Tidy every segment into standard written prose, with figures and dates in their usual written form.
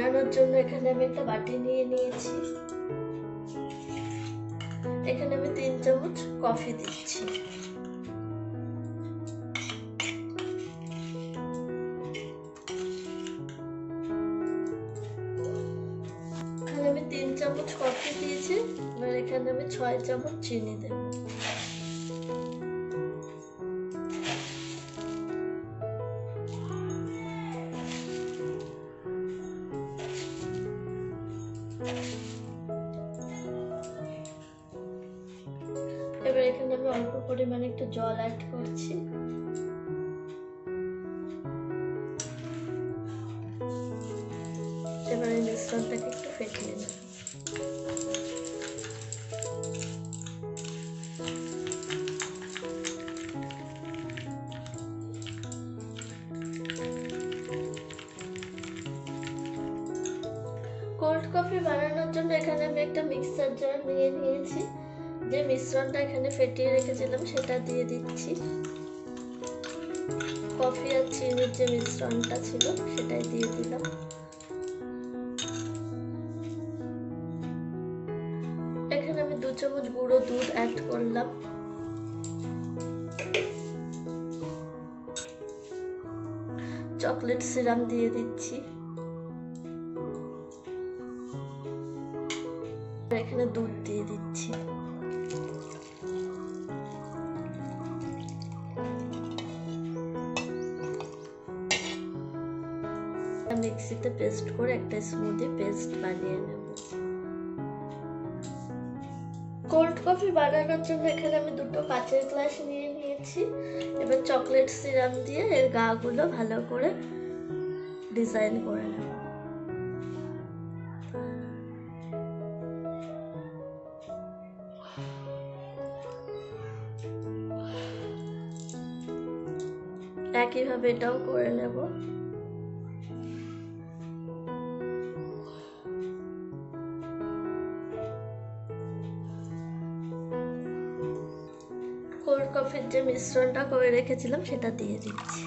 বানানোর জন্য এখানে আমি একটা বাটি নিয়ে নিয়েছি। এখানে আমি 3 চামচ কফি দিচ্ছি। এখানে আমি 3 চামচ কফি দিয়েছি। এবার এখানে আমি 6 চামচ চিনি দেব। এবার এখানে আমি অল্প পরিমাণে একটু জল অ্যাড করছি। এবার এই মিশ্রণটাকে একটু ফেটিয়ে নেব। কোল্ড কফি বানানোর জন্য এখানে আমি একটা মিক্সার জার নিয়ে নিয়েছি। যে মিশ্রণটা এখানে ফেটিয়ে রেখেছিলাম সেটা দিয়ে দিচ্ছি। কফি আর চিনির যে মিশ্রণটা ছিল সেটাই দিয়ে দিলাম। এখানে আমি 2 চামচ গুঁড়ো দুধ অ্যাড করলাম। চকলেট সিরাপ দিয়ে দিচ্ছি। এখানে দুধ দিয়ে দিচ্ছি। মিক্সিতে পেস্ট করে একটা স্মুদি পেস্ট বানিয়ে নেব। কোল্ড কফি বানানোর জন্য এখানে আমি 2টো কাচের গ্লাস নিয়ে নিয়েছি। এবার চকলেট সিরাপ দিয়ে এর গাগুলো ভালো করে ডিজাইন করে নেব। একইভাবে এটাও করে নেব। কোল্ড কফির যে মিশ্রণটা করে রেখেছিলাম সেটা দিয়ে দিচ্ছি।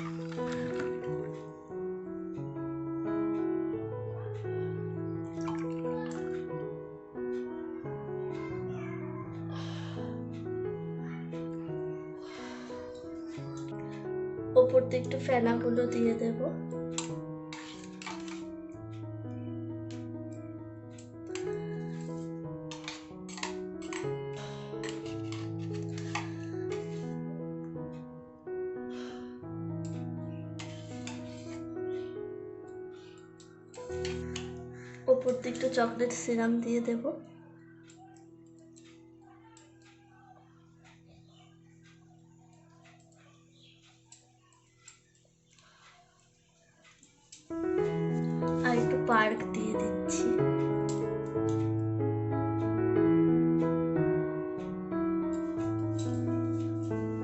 ওপর দিয়ে একটু ফেনাগুলো দিয়ে দেব। ওপর দিয়ে একটু চকলেট সিরাপ দিয়ে দেব। আর একটু পার্ক দিয়ে দিচ্ছি।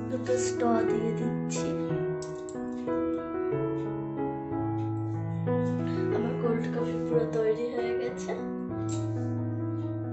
দুটো স্ট্র দিয়ে দিচ্ছি।